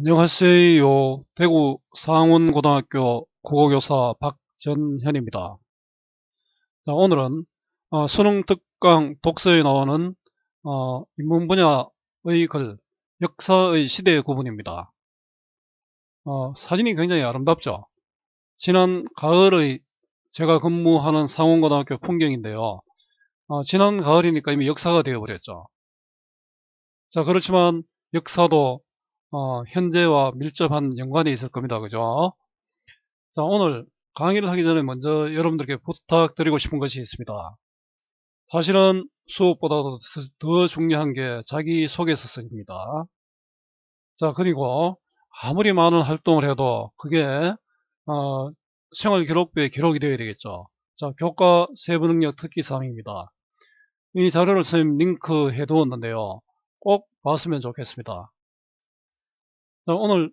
안녕하세요. 대구 상원고등학교 국어교사 박전현입니다. 자, 오늘은 수능 특강 독서에 나오는 인문 분야의 글, 역사의 시대 구분입니다. 사진이 굉장히 아름답죠. 지난 가을의 제가 근무하는 상원고등학교 풍경인데요. 지난 가을이니까 이미 역사가 되어버렸죠. 자, 그렇지만 역사도 현재와 밀접한 연관이 있을 겁니다. 그죠? 자, 오늘 강의를 하기 전에 먼저 여러분들께 부탁드리고 싶은 것이 있습니다. 사실은 수업보다도 더 중요한 게 자기소개서입니다. 자, 그리고 아무리 많은 활동을 해도 그게 생활기록부에 기록이 되어야 되겠죠. 자, 교과 세부능력 특기사항입니다. 이 자료를 선생님 링크 해두었는데요. 꼭 봤으면 좋겠습니다. 자, 오늘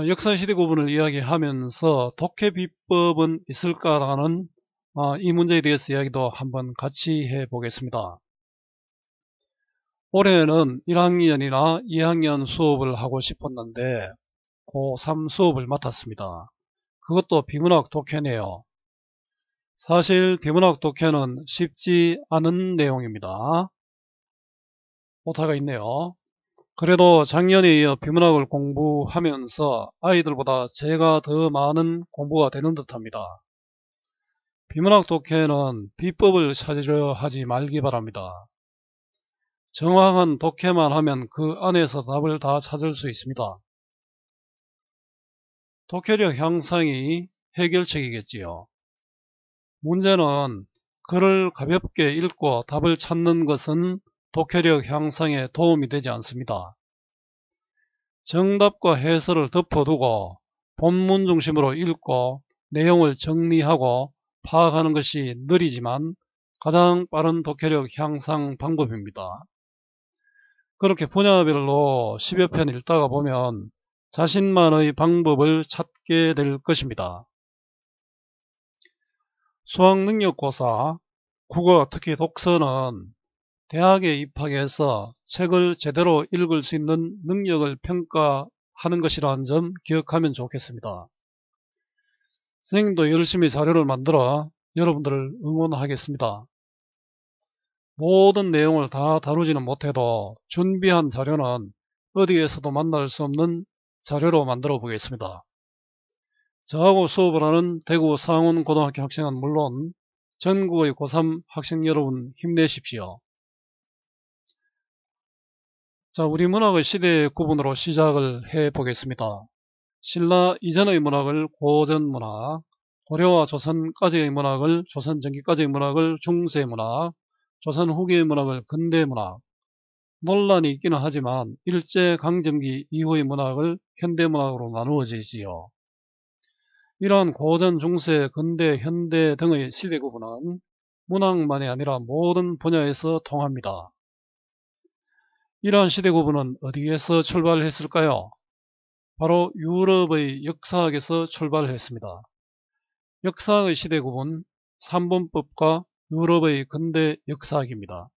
역사 시대 구분을 이야기하면서 독해 비법은 있을까라는 이 문제에 대해서 이야기도 한번 같이 해 보겠습니다. 올해는 1학년이나 2학년 수업을 하고 싶었는데 고3 수업을 맡았습니다. 그것도 비문학 독해네요. 사실 비문학 독해는 쉽지 않은 내용입니다. 오타가 있네요. 그래도 작년에 이어 비문학을 공부하면서 아이들보다 제가 더 많은 공부가 되는 듯 합니다. 비문학 독해는 비법을 찾으려 하지 말기 바랍니다. 정확한 독해만 하면 그 안에서 답을 다 찾을 수 있습니다. 독해력 향상이 해결책이겠지요. 문제는 글을 가볍게 읽고 답을 찾는 것은 독해력 향상에 도움이 되지 않습니다. 정답과 해설을 덮어두고 본문 중심으로 읽고 내용을 정리하고 파악하는 것이 느리지만 가장 빠른 독해력 향상 방법입니다. 그렇게 분야별로 10여 편 읽다가 보면 자신만의 방법을 찾게 될 것입니다. 수학능력고사, 국어, 특히 독서는 대학에 입학해서 책을 제대로 읽을 수 있는 능력을 평가하는 것이라는 점 기억하면 좋겠습니다. 선생님도 열심히 자료를 만들어 여러분들을 응원하겠습니다. 모든 내용을 다 다루지는 못해도 준비한 자료는 어디에서도 만날 수 없는 자료로 만들어 보겠습니다. 저하고 수업을 하는 대구 상원고등학교 학생은 물론 전국의 고3 학생 여러분 힘내십시오. 자, 우리 문학의 시대 구분으로 시작을 해 보겠습니다. 신라 이전의 문학을 고전문학, 고려와 조선까지의 문학을 조선 전기까지의 문학을 중세문학, 조선 후기의 문학을 근대문학, 논란이 있기는 하지만 일제강점기 이후의 문학을 현대문학으로 나누어지지요. 이러한 고전, 중세, 근대, 현대 등의 시대 구분은 문학만이 아니라 모든 분야에서 통합니다. 이러한 시대 구분은 어디에서 출발했을까요? 바로 유럽의 역사학에서 출발했습니다. 역사의 시대 구분 3분법과 유럽의 근대 역사학입니다.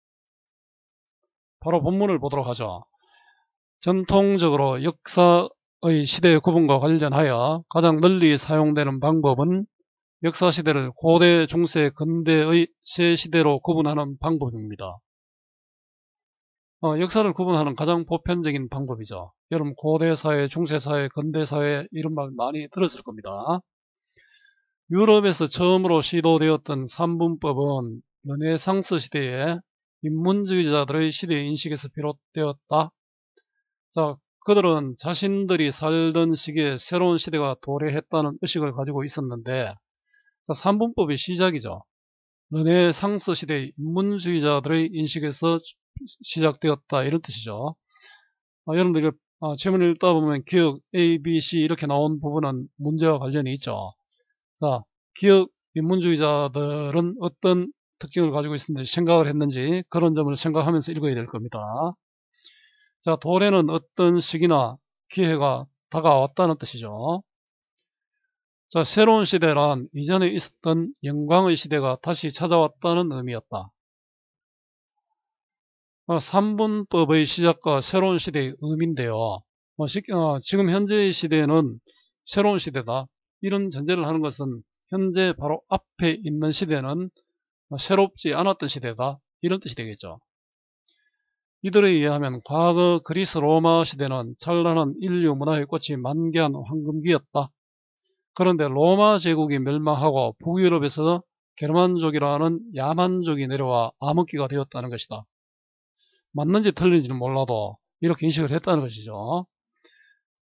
바로 본문을 보도록 하죠. 전통적으로 역사의 시대 구분과 관련하여 가장 널리 사용되는 방법은 역사시대를 고대, 중세, 근대의 세 시대로 구분하는 방법입니다. 역사를 구분하는 가장 보편적인 방법이죠. 여러분 고대사회, 중세사회, 근대사회 이런 말 많이 들었을 겁니다. 유럽에서 처음으로 시도되었던 3분법은 르네상스 시대에 인문주의자들의 시대 인식에서 비롯되었다. 자, 그들은 자신들이 살던 시기에 새로운 시대가 도래했다는 의식을 가지고 있었는데, 자, 3분법이 시작이죠. 르네상스 시대의 인문주의자들의 인식에서 시작되었다 이런 뜻이죠. 여러분들 질문을 읽다 보면 기억 A, B, C 이렇게 나온 부분은 문제와 관련이 있죠. 자, 기억 인문주의자들은 어떤 특징을 가지고 있었는지 생각을 했는지 그런 점을 생각하면서 읽어야 될 겁니다. 자, 도래는 어떤 시기나 기회가 다가왔다는 뜻이죠. 자, 새로운 시대란 이전에 있었던 영광의 시대가 다시 찾아왔다는 의미였다. 3분법의 시작과 새로운 시대의 의미인데요. 지금 현재의 시대는 새로운 시대다. 이런 전제를 하는 것은 현재 바로 앞에 있는 시대는 새롭지 않았던 시대다. 이런 뜻이 되겠죠. 이들에 의하면 과거 그리스 로마 시대는 찬란한 인류 문화의 꽃이 만개한 황금기였다. 그런데 로마 제국이 멸망하고 북유럽에서 게르만족이라는 야만족이 내려와 암흑기가 되었다는 것이다. 맞는지 틀린지는 몰라도 이렇게 인식을 했다는 것이죠.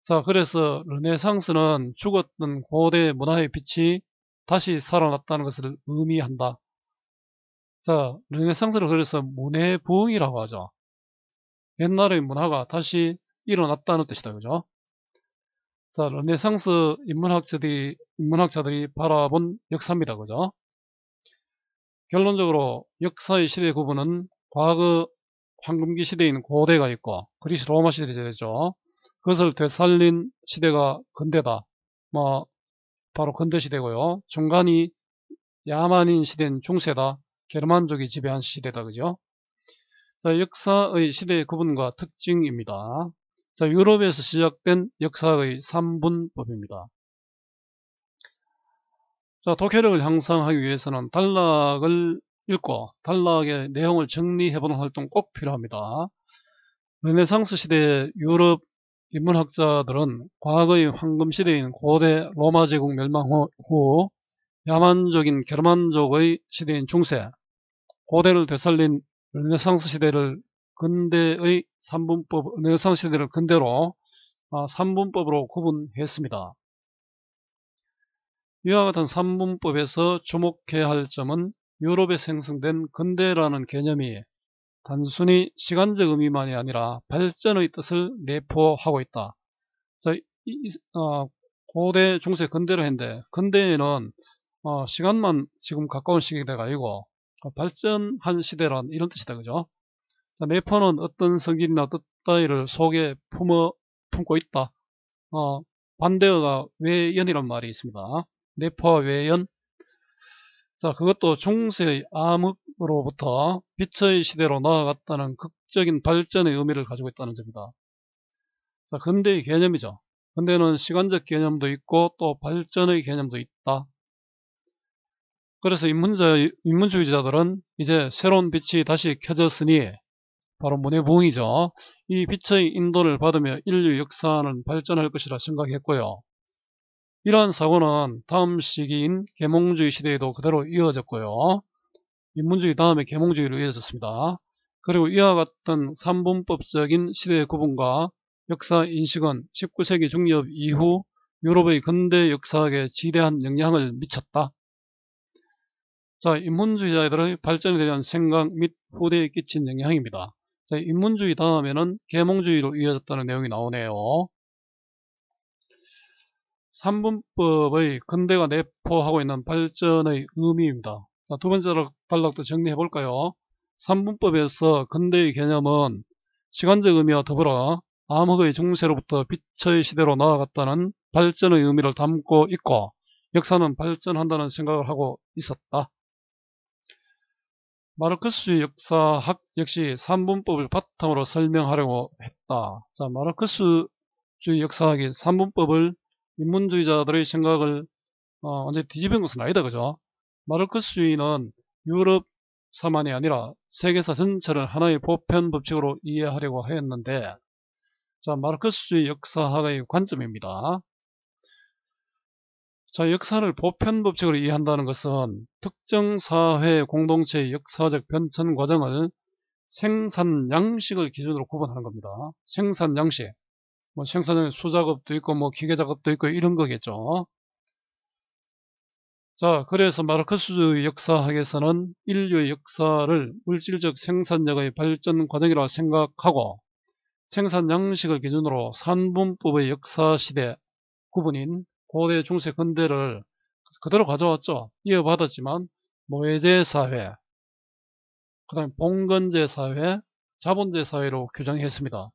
자, 그래서 르네상스는 죽었던 고대 문화의 빛이 다시 살아났다는 것을 의미한다. 자, 르네상스를 그래서 문해부흥이라고 하죠. 옛날의 문화가 다시 일어났다는 뜻이다. 그죠? 자, 르네상스 인문학자들이 바라본 역사입니다. 그죠? 결론적으로 역사의 시대 구분은 과거 황금기 시대인 고대가 있고 그리스 로마 시대죠. 그것을 되살린 시대가 근대다. 바로 근대 시대고요. 중간이 야만인 시대인 중세다. 게르만족이 지배한 시대다. 그죠? 자, 역사의 시대 구분과 특징입니다. 자, 유럽에서 시작된 역사의 3분법입니다. 자, 독해력을 향상하기 위해서는 단락을 읽고 단락의 내용을 정리해보는 활동 꼭 필요합니다. 르네상스 시대 유럽 인문학자들은 과거의 황금시대인 고대 로마 제국 멸망 후 야만적인 게르만족의 시대인 중세, 고대를 되살린 르네상스 시대를 근대의 3분법, 르네상스 시대를 근대로 3분법으로 구분했습니다. 이와 같은 3분법에서 주목해야 할 점은 유럽에 생성된 근대라는 개념이 단순히 시간적 의미만이 아니라 발전의 뜻을 내포하고 있다. 자, 고대, 중세, 근대로 했는데 근대에는 시간만 지금 가까운 시기대가 아니고 발전한 시대란 이런 뜻이다. 그죠? 자, 내포는 어떤 성질이나 뜻 따위를 속에 품고 있다. 반대어가 외연이란 말이 있습니다. 내포와 외연. 자, 그것도 중세의 암흑으로부터 빛의 시대로 나아갔다는 극적인 발전의 의미를 가지고 있다는 점이다. 자, 근대의 개념이죠. 근대는 시간적 개념도 있고 또 발전의 개념도 있다. 그래서 인문주의자들은 이제 새로운 빛이 다시 켜졌으니 바로 문해부흥이죠. 이 빛의 인도를 받으며 인류 역사는 발전할 것이라 생각했고요. 이러한 사고는 다음 시기인 계몽주의 시대에도 그대로 이어졌고요. 인문주의 다음에 계몽주의로 이어졌습니다. 그리고 이와 같은 삼분법적인 시대 구분과 역사 인식은 19세기 중엽 이후 유럽의 근대 역사학에 지대한 영향을 미쳤다. 자, 인문주의자들의 발전에 대한 생각 및 후대에 끼친 영향입니다. 자, 인문주의 다음에는 계몽주의로 이어졌다는 내용이 나오네요. 삼분법의 근대가 내포하고 있는 발전의 의미입니다. 자, 두 번째 단락도 정리해 볼까요? 삼분법에서 근대의 개념은 시간적 의미와 더불어 암흑의 중세로부터 빛의 시대로 나아갔다는 발전의 의미를 담고 있고 역사는 발전한다는 생각을 하고 있었다. 마르크스주의 역사학 역시 삼분법을 바탕으로 설명하려고 했다. 자, 마르크스주의 역사학이 삼분법을 인문주의자들의 생각을 완전히 뒤집은 것은 아니다. 그죠? 마르크스주의는 유럽사만이 아니라 세계사 전체를 하나의 보편 법칙으로 이해하려고 하였는데, 자, 마르크스주의 역사학의 관점입니다. 자, 역사를 보편 법칙으로 이해한다는 것은 특정 사회 공동체의 역사적 변천 과정을 생산 양식을 기준으로 구분하는 겁니다. 생산 양식. 생산에 수작업도 있고 기계 작업도 있고 이런 거겠죠. 자, 그래서 마르크스주의 역사학에서는 인류의 역사를 물질적 생산력의 발전 과정이라고 생각하고 생산 양식을 기준으로 산분법의 역사 시대 구분인 고대, 중세, 근대를 그대로 가져왔죠. 이어받았지만 노예제 사회, 그 다음에 봉건제 사회, 자본제 사회로 규정했습니다.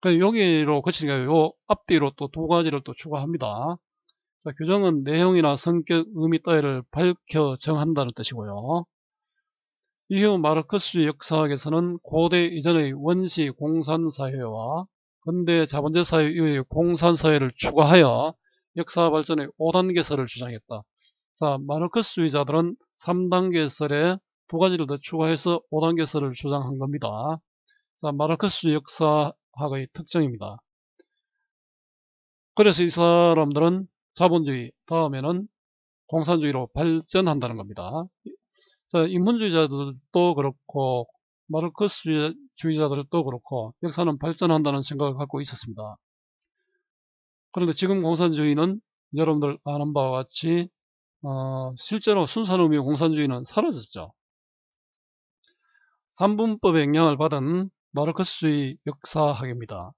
여기로 거치니까 요 앞뒤로 또 두 가지를 또 추가합니다. 자, 규정은 내용이나 성격, 의미 따위를 밝혀 정한다는 뜻이고요. 이후 마르크스주의 역사학에서는 고대 이전의 원시 공산사회와 근대 자본주의 이후의 공산사회를 추가하여 역사 발전의 5단계설을 주장했다. 자, 마르크스주의자들은 3단계설에 두 가지를 더 추가해서 5단계설을 주장한 겁니다. 자, 마르크스주의 역사학의 특징입니다. 그래서 이 사람들은 자본주의 다음에는 공산주의로 발전한다는 겁니다. 자, 인문주의자들도 그렇고 마르크스주의자들도 그렇고 역사는 발전한다는 생각을 갖고 있었습니다. 그런데 지금 공산주의는 여러분들 아는 바와 같이 실제로 순수한 의미의 공산주의는 사라졌죠. 3분법의 영향을 받은 마르크스주의 역사학입니다.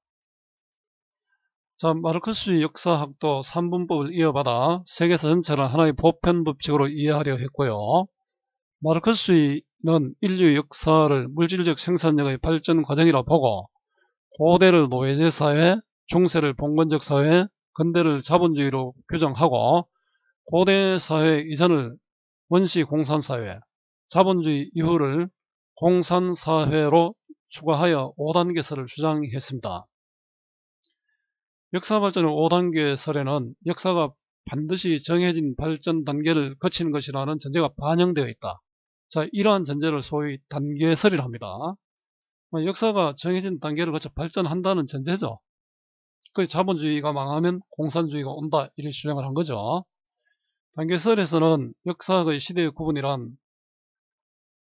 자, 마르크스주의 역사학도 3분법을 이어받아 세계사 전체를 하나의 보편 법칙으로 이해하려 했고요. 마르크스주의는 인류의 역사를 물질적 생산력의 발전 과정이라 보고 고대를 노예제 사회, 중세를 봉건적 사회, 근대를 자본주의로 규정하고 고대 사회 이전을 원시 공산사회, 자본주의 이후를 공산사회로 추가하여 5단계설을 주장했습니다. 역사 발전의 5단계설에는 역사가 반드시 정해진 발전 단계를 거치는 것이라는 전제가 반영되어 있다. 자, 이러한 전제를 소위 단계설이라 합니다. 역사가 정해진 단계를 거쳐 발전한다는 전제죠. 그 자본주의가 망하면 공산주의가 온다 이렇게 주장을 한 거죠. 단계설에서는 역사의 시대의 구분이란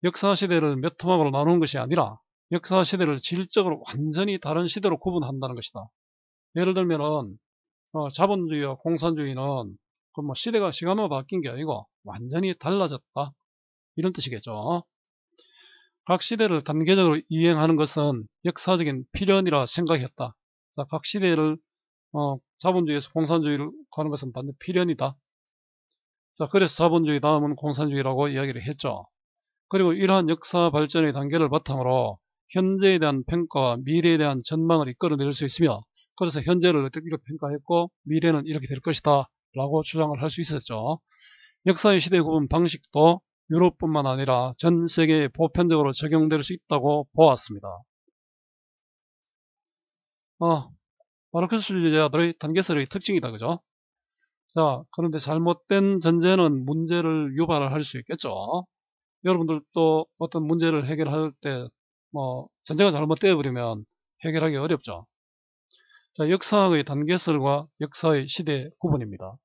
역사 시대를 몇 토막으로 나누는 것이 아니라 역사 시대를 질적으로 완전히 다른 시대로 구분한다는 것이다. 예를 들면은 자본주의와 공산주의는 그 뭐 시대가 시간만 바뀐 게 아니고 완전히 달라졌다 이런 뜻이겠죠. 각 시대를 단계적으로 이행하는 것은 역사적인 필연이라 생각했다. 자, 각 시대를 자본주의에서 공산주의로 가는 것은 반드시 필연이다. 자, 그래서 자본주의 다음은 공산주의라고 이야기를 했죠. 그리고 이러한 역사 발전의 단계를 바탕으로 현재에 대한 평가와 미래에 대한 전망을 이끌어낼 수 있으며 그래서 현재를 어떻게 평가했고 미래는 이렇게 될 것이다 라고 주장을 할 수 있었죠. 역사의 시대 구분 방식도 유럽뿐만 아니라 전 세계에 보편적으로 적용될 수 있다고 보았습니다. 마르크스주의자들의 단계설의 특징이다. 그죠? 자, 그런데 잘못된 전제는 문제를 유발할 수 있겠죠. 여러분들도 어떤 문제를 해결할 때 전제가 잘못되어 버리면 해결하기 어렵죠. 자, 역사학의 단계설과 역사의 시대 구분입니다.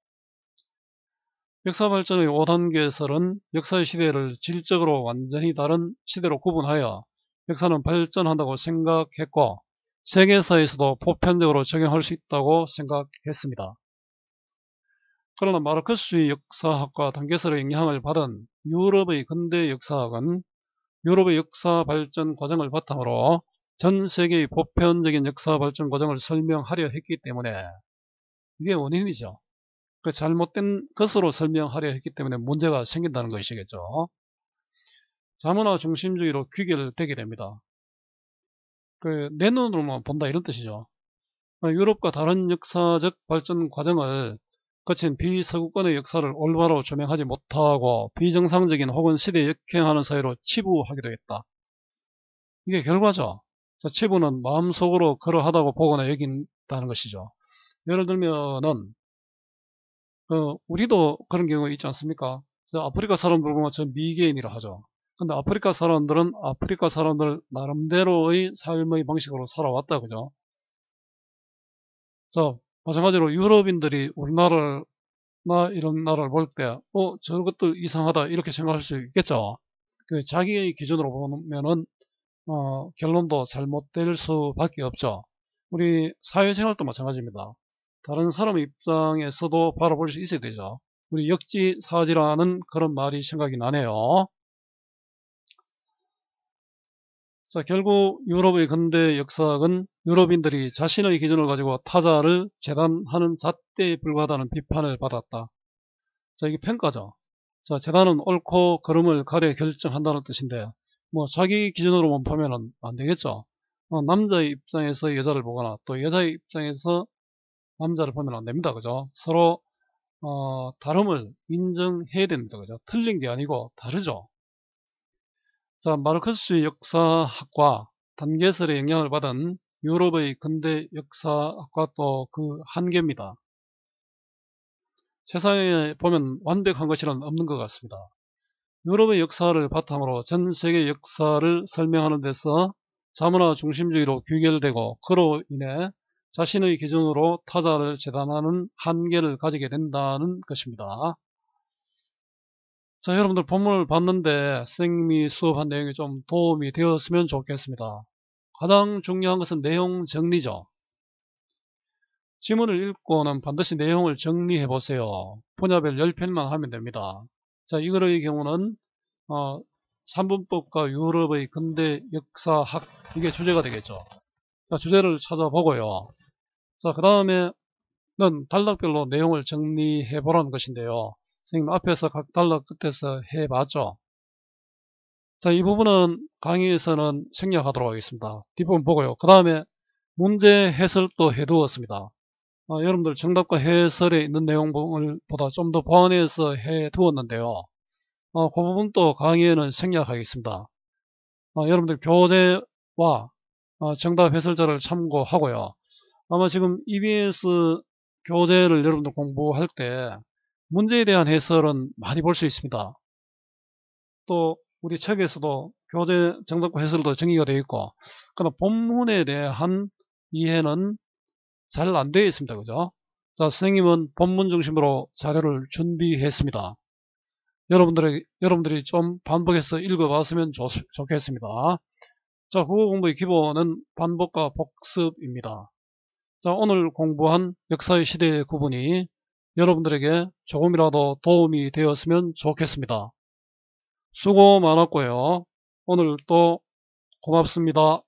역사 발전의 5단계설은 역사의 시대를 질적으로 완전히 다른 시대로 구분하여 역사는 발전한다고 생각했고 세계사에서도 보편적으로 적용할 수 있다고 생각했습니다. 그러나 마르크스주의 역사학과 단계설의 영향을 받은 유럽의 근대 역사학은 유럽의 역사 발전 과정을 바탕으로 전 세계의 보편적인 역사 발전 과정을 설명하려 했기 때문에 이게 원인이죠. 그 잘못된 것으로 설명하려 했기 때문에 문제가 생긴다는 것이겠죠. 자문화 중심주의로 귀결되게 됩니다. 내 눈으로만 본다 이런 뜻이죠. 유럽과 다른 역사적 발전 과정을 거친 비서구권의 역사를 올바로 조명하지 못하고 비정상적인 혹은 시대에 역행하는 사회로 치부하기도 했다. 이게 결과죠. 자, 치부는 마음속으로 그러하다고 보거나 여긴다는 것이죠. 예를 들면은 우리도 그런 경우 있지 않습니까? 아프리카 사람들 보면 저 미개인이라 하죠. 근데 아프리카 사람들은 아프리카 사람들 나름대로의 삶의 방식으로 살아왔다. 그죠? 자, 마찬가지로 유럽인들이 우리나라나 이런 나라를 볼 때, 저것도 이상하다 이렇게 생각할 수 있겠죠. 자기의 기준으로 보면은 결론도 잘못될 수밖에 없죠. 우리 사회생활도 마찬가지입니다. 다른 사람 입장에서도 바라볼 수 있어야 되죠. 우리 역지사지라는 그런 말이 생각이 나네요. 자, 결국 유럽의 근대 역사학은 유럽인들이 자신의 기준을 가지고 타자를 재단하는 잣대에 불과하다는 비판을 받았다. 자, 이게 평가죠. 자, 재단은 옳고 그름을 가려 결정한다는 뜻인데 자기 기준으로만 보면 안 되겠죠. 남자의 입장에서 여자를 보거나 또 여자의 입장에서 남자를 보면 안 됩니다. 그죠? 서로 다름을 인정해야 됩니다. 그죠? 틀린 게 아니고 다르죠. 자, 마르크스 역사학과 단계설의 영향을 받은 유럽의 근대 역사학과 또 그 한계입니다. 세상에 보면 완벽한 것이란 없는 것 같습니다. 유럽의 역사를 바탕으로 전 세계 역사를 설명하는 데서 자문화 중심주의로 귀결되고 그로 인해 자신의 기준으로 타자를 재단하는 한계를 가지게 된다는 것입니다. 자, 여러분들 본문을 봤는데 선생님이 수업한 내용이 좀 도움이 되었으면 좋겠습니다. 가장 중요한 것은 내용 정리죠. 지문을 읽고는 반드시 내용을 정리해 보세요. 분야별 10편만 하면 됩니다. 자, 이거의 경우는 3분법과 유럽의 근대 역사학, 이게 주제가 되겠죠. 자, 주제를 찾아보고요. 자, 그 다음에는 단락별로 내용을 정리해 보라는 것인데요. 선생님 앞에서 각 단락 끝에서 해봤죠. 자, 이 부분은 강의에서는 생략하도록 하겠습니다. 뒷부분 보고요. 그 다음에 문제 해설도 해두었습니다. 여러분들 정답과 해설에 있는 내용을 보다 좀 더 보완해서 해두었는데요. 그 부분도 강의에는 생략하겠습니다. 여러분들 교재와 정답 해설자를 참고하고요. 아마 지금 EBS 교재를 여러분들 공부할 때 문제에 대한 해설은 많이 볼 수 있습니다. 또 우리 책에서도 교재 정답과 해설도 정의가 되어 있고, 그러나 본문에 대한 이해는 잘 안 되어 있습니다. 그죠? 자, 선생님은 본문 중심으로 자료를 준비했습니다. 여러분들이 좀 반복해서 읽어봤으면 좋겠습니다. 자, 국어 공부의 기본은 반복과 복습입니다. 자, 오늘 공부한 역사의 시대의 구분이 여러분들에게 조금이라도 도움이 되었으면 좋겠습니다. 수고 많았고요. 오늘 또 고맙습니다.